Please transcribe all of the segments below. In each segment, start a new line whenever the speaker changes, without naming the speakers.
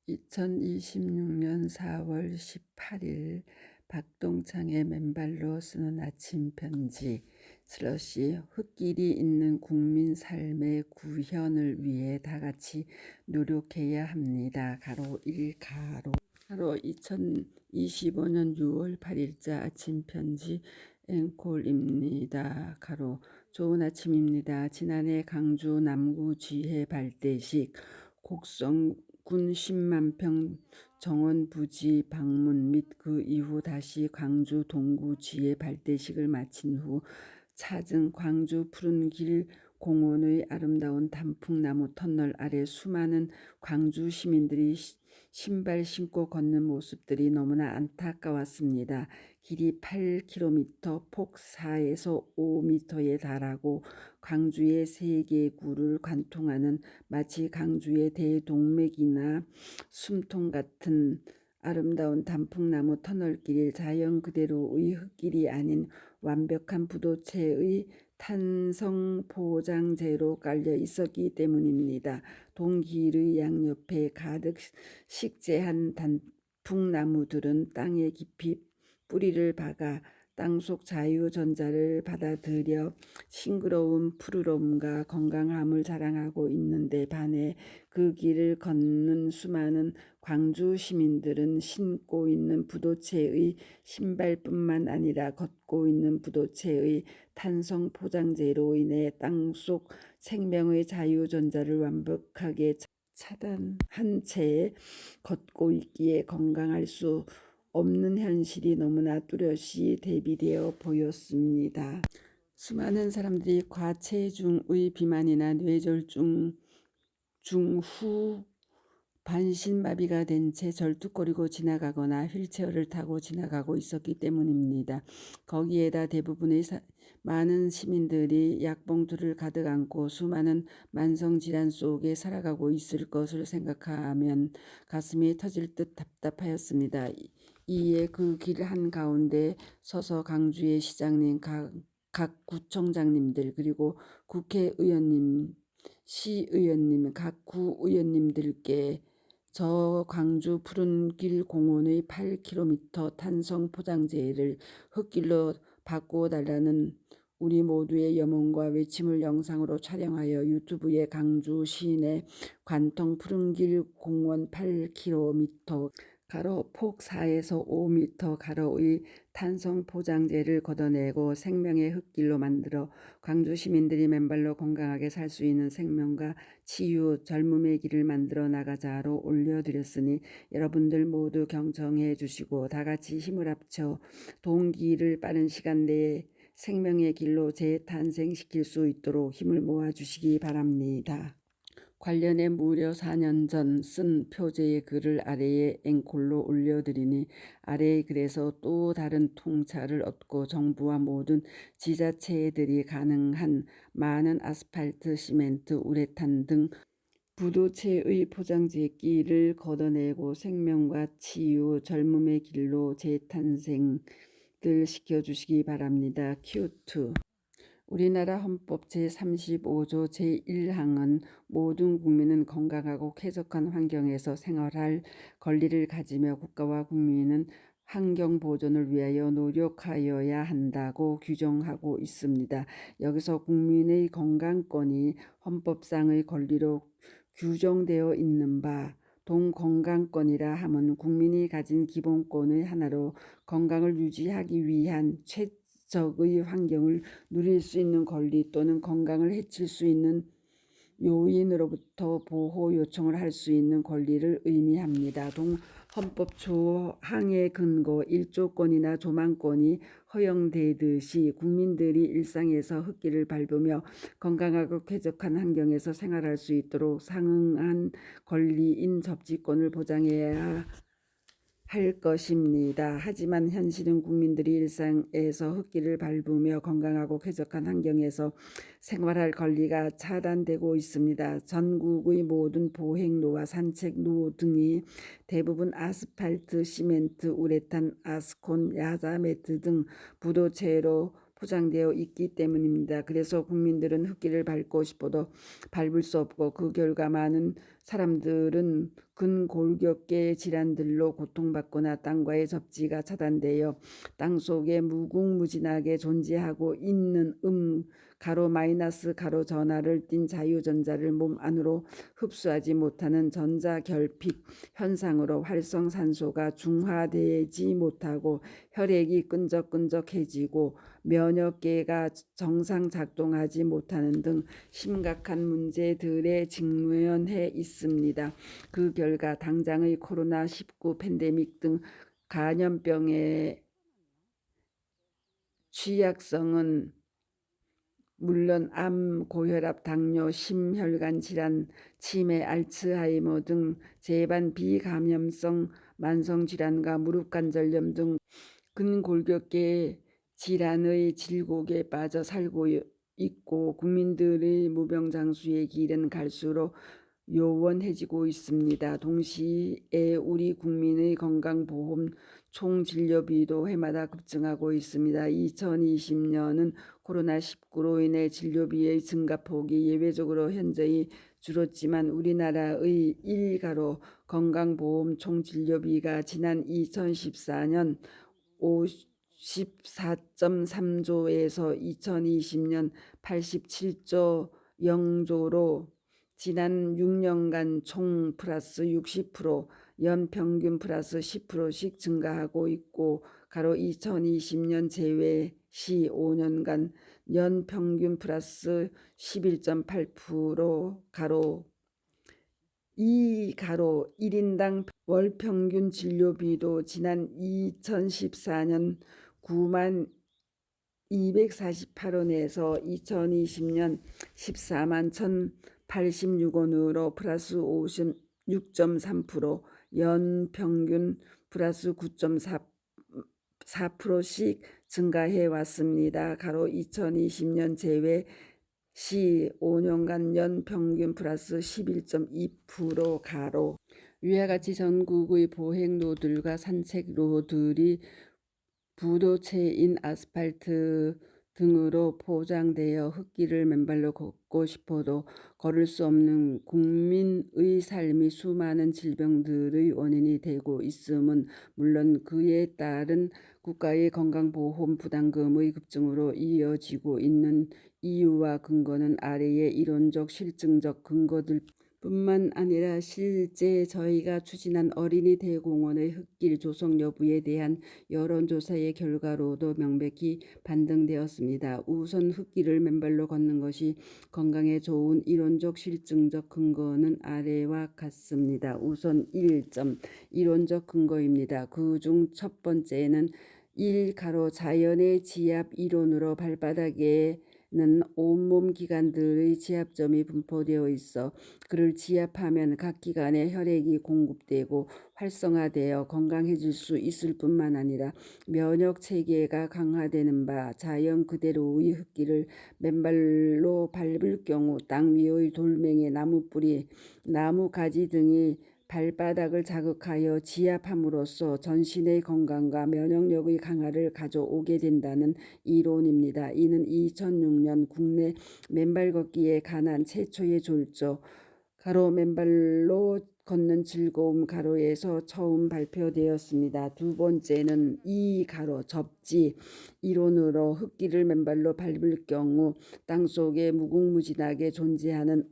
2026년 4월 18일 박동창의 맨발로 쓰는 아침 편지 흙길이 있는 국민 삶의 구현을 위해 다 같이 노력해야 합니다. 가로 1 가로 2025년 6월 8일자 아침 편지 앵콜입니다. 가로 좋은 아침입니다. 지난해 강주 남구 지혜 발대식 곡성군 10만평 정원 부지 방문 및 그 이후 다시 광주 동구 지혜 발대식을 마친 후 찾은 광주 푸른길 공원의 아름다운 단풍나무 터널 아래 수많은 광주 시민들이 신발 신고 걷는 모습들이 너무나 안타까웠습니다. 길이 8km, 폭 4에서 5m에 달하고 광주의 세계구를 관통하는 마치 강주의 대동맥이나 숨통 같은 아름다운 단풍나무 터널길이 자연 그대로의 흙길이 아닌 완벽한 부도체의 탄성 포장재로 깔려 있었기 때문입니다. 동길의 양옆에 가득 식재한 단풍나무들은 땅에 깊이 뿌리를 박아 땅속 자유전자를 받아들여 싱그러운 푸르름과 건강함을 자랑하고 있는데 반해 그 길을 걷는 수많은 광주 시민들은 신고 있는 부도체의 신발뿐만 아니라 걷고 있는 부도체의 탄성 포장재로 인해 땅속 생명의 자유전자를 완벽하게 차단한 채 걷고 있기에 건강할 수 없는 현실이 너무나 뚜렷이 대비되어 보였습니다. 수많은 사람들이 과체중의 비만이나 뇌졸중 중후 반신마비가 된 채 절뚝거리고 지나가거나 휠체어를 타고 지나가고 있었기 때문입니다. 거기에다 대부분의 많은 시민들이 약봉투를 가득 안고 수많은 만성질환 속에 살아가고 있을 것을 생각하면 가슴이 터질 듯 답답하였습니다. 이에 그 길 한가운데 서서 광주의 시장님, 각 구청장님들 그리고 국회의원님, 시의원님, 각 구의원님들께 저 광주 푸른길 공원의 8km 탄성 포장재를 흙길로 바꾸어달라는 우리 모두의 염원과 외침을 영상으로 촬영하여 유튜브에 광주 시내 관통 푸른길 공원 8km 가로 폭 4에서 5m 가로의 탄성 포장재를 걷어내고 생명의 흙길로 만들어 광주 시민들이 맨발로 건강하게 살 수 있는 생명과 치유, 젊음의 길을 만들어 나가자로 올려드렸으니 여러분들 모두 경청해 주시고 다 같이 힘을 합쳐 동기를 빠른 시간 내에 생명의 길로 재탄생시킬 수 있도록 힘을 모아주시기 바랍니다. 관련해 무려 4년 전 쓴 표제의 글을 아래에 앵콜로 올려드리니 아래의 글에서 또 다른 통찰을 얻고 정부와 모든 지자체들이 가능한 많은 아스팔트, 시멘트, 우레탄 등 부도체의 포장재 끼를 걷어내고 생명과 치유, 젊음의 길로 재탄생들 시켜주시기 바랍니다. Q2 우리나라 헌법 제35조 제1항은 모든 국민은 건강하고 쾌적한 환경에서 생활할 권리를 가지며 국가와 국민은 환경 보존을 위하여 노력하여야 한다고 규정하고 있습니다. 여기서 국민의 건강권이 헌법상의 권리로 규정되어 있는 바 동건강권이라 함은 국민이 가진 기본권의 하나로 건강을 유지하기 위한 적의 환경을 누릴 수 있는 권리 또는 건강을 해칠 수 있는 요인으로부터 보호 요청을 할 수 있는 권리를 의미합니다. 헌법 조항의 근거 1조권이나 조망권이 허용되듯이 국민들이 일상에서 흙길을 밟으며 건강하고 쾌적한 환경에서 생활할 수 있도록 상응한 권리인 접지권을 보장해야 할 것입니다. 하지만 현실은 국민들이 일상에서 흙길을 밟으며 건강하고 쾌적한 환경에서 생활할 권리가 차단되고 있습니다. 전국의 모든 보행로와 산책로 등이 대부분 아스팔트, 시멘트, 우레탄, 아스콘, 야자매트 등 부도체로 포장되어 있기 때문입니다. 그래서 국민들은 흙길을 밟고 싶어도 밟을 수 없고 그 결과 많은 사람들은 근골격계 질환들로 고통받거나 땅과의 접지가 차단되어 땅속에 무궁무진하게 존재하고 있는 가로 마이너스 가로 전하를 띤 자유전자를 몸 안으로 흡수하지 못하는 전자결핍 현상으로 활성산소가 중화되지 못하고 혈액이 끈적끈적해지고 면역계가 정상 작동하지 못하는 등 심각한 문제들에 직면해 있습니다. 그 결과 당장의 코로나19 팬데믹 등 감염병의 취약성은 물론 암, 고혈압, 당뇨, 심혈관 질환, 치매, 알츠하이머 등 재반 비감염성 만성 질환과 무릎 관절염 등 근골격계 질환의 질곡에 빠져 살고 있고 국민들의 무병장수의 길은 갈수록 요원해지고 있습니다. 동시에 우리 국민의 건강보험 총진료비도 해마다 급증하고 있습니다. 2020년은 코로나19로 인해 진료비의 증가폭이 예외적으로 현저히 줄었지만 우리나라의 일가로 건강보험 총진료비가 지난 2014년 54.3조에서 2020년 87조 0조로 지난 6년간 총 플러스 60%, 연평균 플러스 10%씩 증가하고 있고 가로 2020년 제외 시 5년간 연평균 플러스 11.8% 가로 2가로 1인당 월평균 진료비도 지난 2014년 9만 248원에서 2020년 14만 1,086원으로 플러스 56.3%, 연평균 플러스 9.4%씩 증가해 왔습니다. 가로 2020년 제외 시 5년간 연평균 플러스 11.2% 가로 위와 같이 전국의 보행로들과 산책로들이 부도체인 아스팔트 등으로 포장되어 흙길을 맨발로 걷고 싶어도 걸을 수 없는 국민의 삶이 수많은 질병들의 원인이 되고 있음은 물론 그에 따른 국가의 건강보험 부담금의 급증으로 이어지고 있는 이유와 근거는 아래의 이론적 실증적 근거들 뿐만 아니라 실제 저희가 추진한 어린이 대공원의 흙길 조성 여부에 대한 여론조사의 결과로도 명백히 반등되었습니다. 우선 흙길을 맨발로 걷는 것이 건강에 좋은 이론적 실증적 근거는 아래와 같습니다. 우선 1점 이론적 근거입니다. 그중 첫 번째는 1가로 자연의 지압 이론으로 발바닥에 는 온몸 기관들의 지압점이 분포되어 있어 그를 지압하면 각 기관에 혈액이 공급되고 활성화되어 건강해질 수 있을 뿐만 아니라 면역 체계가 강화되는 바 자연 그대로의 흙길을 맨발로 밟을 경우 땅 위의 돌멩이, 나무뿌리, 나무 가지 등이 발바닥을 자극하여 지압함으로써 전신의 건강과 면역력의 강화를 가져오게 된다는 이론입니다. 이는 2006년 국내 맨발 걷기에 관한 최초의 졸조 가로 맨발로 걷는 즐거움 가로에서 처음 발표되었습니다. 두 번째는 이 가로 접지 이론으로 흙길을 맨발로 밟을 경우 땅속에 무궁무진하게 존재하는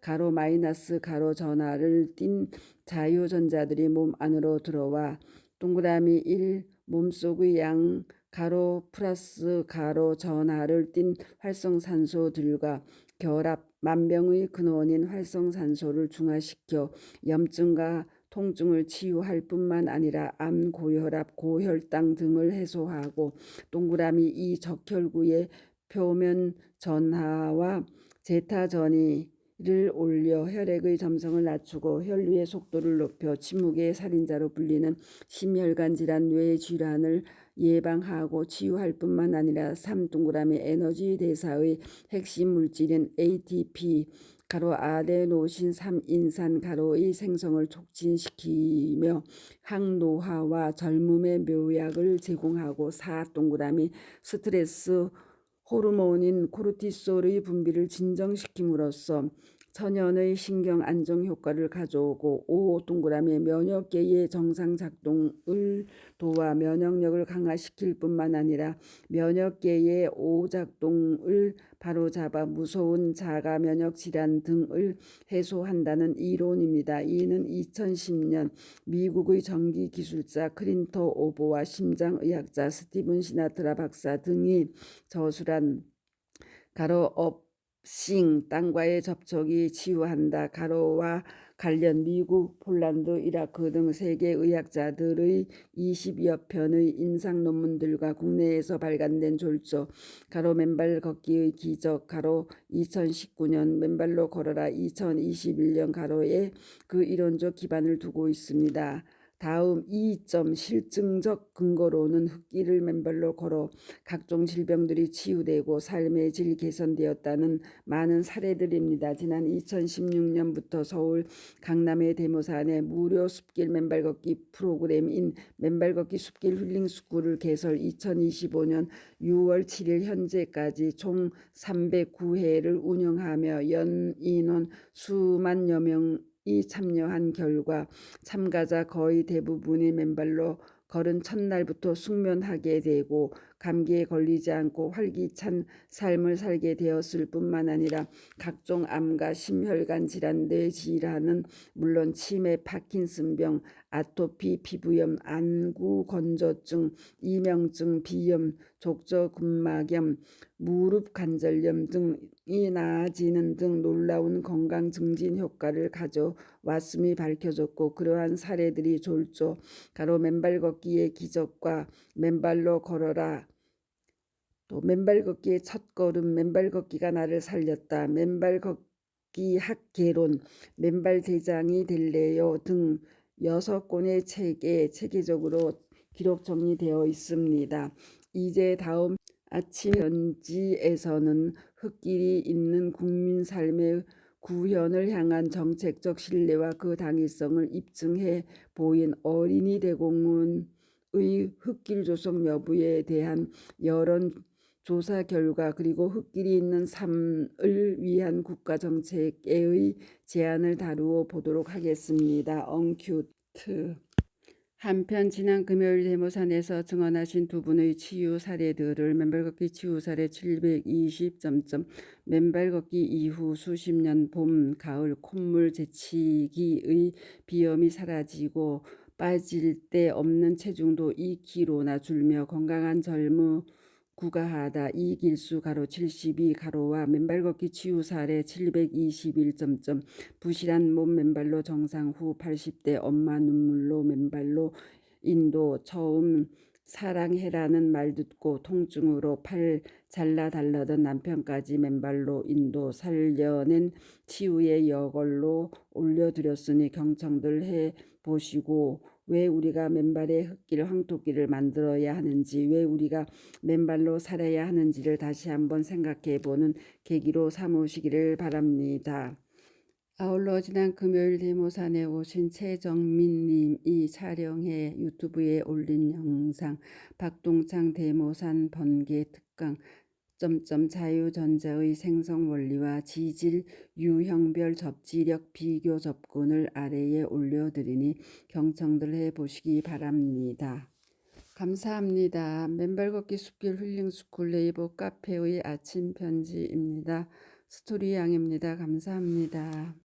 가로 마이너스 가로 전하를 띤 자유전자들이 몸 안으로 들어와 동그라미 1 몸속의 양 가로 플러스 가로 전하를 띤 활성산소들과 결합 만병의 근원인 활성산소를 중화시켜 염증과 통증을 치유할 뿐만 아니라 암, 고혈압, 고혈당 등을 해소하고 동그라미 이 적혈구의 표면 전하와 제타 전이를 올려 혈액의 점성을 낮추고 혈류의 속도를 높여 침묵의 살인자로 불리는 심혈관 질환, 뇌 질환을 예방하고 치유할 뿐만 아니라 3동그라미 에너지 대사의 핵심 물질인 ATP 가로 아데노신 3인산 가로의 생성을 촉진시키며 항노화와 젊음의 묘약을 제공하고 4동그라미 스트레스 호르몬인 코르티솔의 분비를 진정시킴으로써 천연의 신경 안정 효과를 가져오고 5. 동그라미 면역계의 정상 작동을 도와 면역력을 강화시킬 뿐만 아니라 면역계의 오작동을 바로잡아 무서운 자가 면역 질환 등을 해소한다는 이론입니다. 이는 2010년 미국의 전기 기술자 크린토 오보와 심장의학자 스티븐 시나트라 박사 등이 저술한 가로 업싱 땅과의 접촉이 치유한다. 가로와 관련 미국, 폴란드, 이라크 등 세계 의학자들의 20여 편의 임상 논문들과 국내에서 발간된 졸조 가로 맨발 걷기의 기적 가로 2019년 맨발로 걸어라 2021년 가로에 그 이론적 기반을 두고 있습니다. 다음 2점 실증적 근거로는 흙길을 맨발로 걸어 각종 질병들이 치유되고 삶의 질 개선되었다는 많은 사례들입니다. 지난 2016년부터 서울 강남의 대모산에 무료 숲길 맨발 걷기 프로그램인 맨발 걷기 숲길 힐링 스쿨을 개설 2025년 6월 7일 현재까지 총 309회를 운영하며 연 인원 수만여 명이 참여한 결과 참가자 거의 대부분이 맨발로 걸은 첫날부터 숙면하게 되고 감기에 걸리지 않고 활기찬 삶을 살게 되었을 뿐만 아니라 각종 암과 심혈관 질환, 뇌질환은 물론 치매, 파킨슨병, 아토피, 피부염, 안구 건조증, 이명증, 비염, 족저근막염, 무릎 관절염 등이 나아지는 등 놀라운 건강 증진 효과를 가져왔음이 밝혀졌고 그러한 사례들이 졸조 가로 맨발 걷기의 기적과 맨발로 걸어라 또 맨발 걷기의 첫걸음 맨발 걷기가 나를 살렸다 맨발 걷기 학개론 맨발 대장이 될래요 등 6권의 책에 체계적으로 기록 정리되어 있습니다. 이제 다음 아침 편지에서는 흙길이 있는 국민 삶의 구현을 향한 정책적 신뢰와 그 당위성을 입증해 보인 어린이 대공원의 흙길 조성 여부에 대한 여론 조사 결과 그리고 흙길이 있는 삶을 위한 국가 정책의 제안을 다루어 보도록 하겠습니다. 엉큐트 한편 지난 금요일 대모산에서 증언하신 두 분의 치유 사례들을 맨발 걷기 치유 사례 720. 맨발 걷기 이후 수십 년 봄, 가을 콧물 재치기의 비염이 사라지고 빠질 데 없는 체중도 2kg나 줄며 건강한 젊음 구가하다. 이길수 가로 72 가로와 맨발 걷기 치유 사례 721. 부실한 몸 맨발로 정상 후 80대 엄마 눈물로 맨발로 인도 처음 사랑해라는 말 듣고 통증으로 팔 잘라 달라던 남편까지 맨발로 인도 살려낸 치유의 여걸로 올려드렸으니 경청들 해보시고 왜 우리가 맨발의 흙길 황토길을 만들어야 하는지 왜 우리가 맨발로 살아야 하는지를 다시 한번 생각해보는 계기로 삼으시기를 바랍니다. 아울러 지난 금요일 대모산에 오신 최정민님이 촬영해 유튜브에 올린 영상 박동창 대모산 번개 특강 자유전자의 생성 원리와 지질 유형별 접지력 비교 접근을 아래에 올려드리니 경청들 해보시기 바랍니다. 감사합니다. 맨발 걷기 숲길 힐링 스쿨 네이버 카페의 아침 편지입니다. 스토리 양입니다. 감사합니다.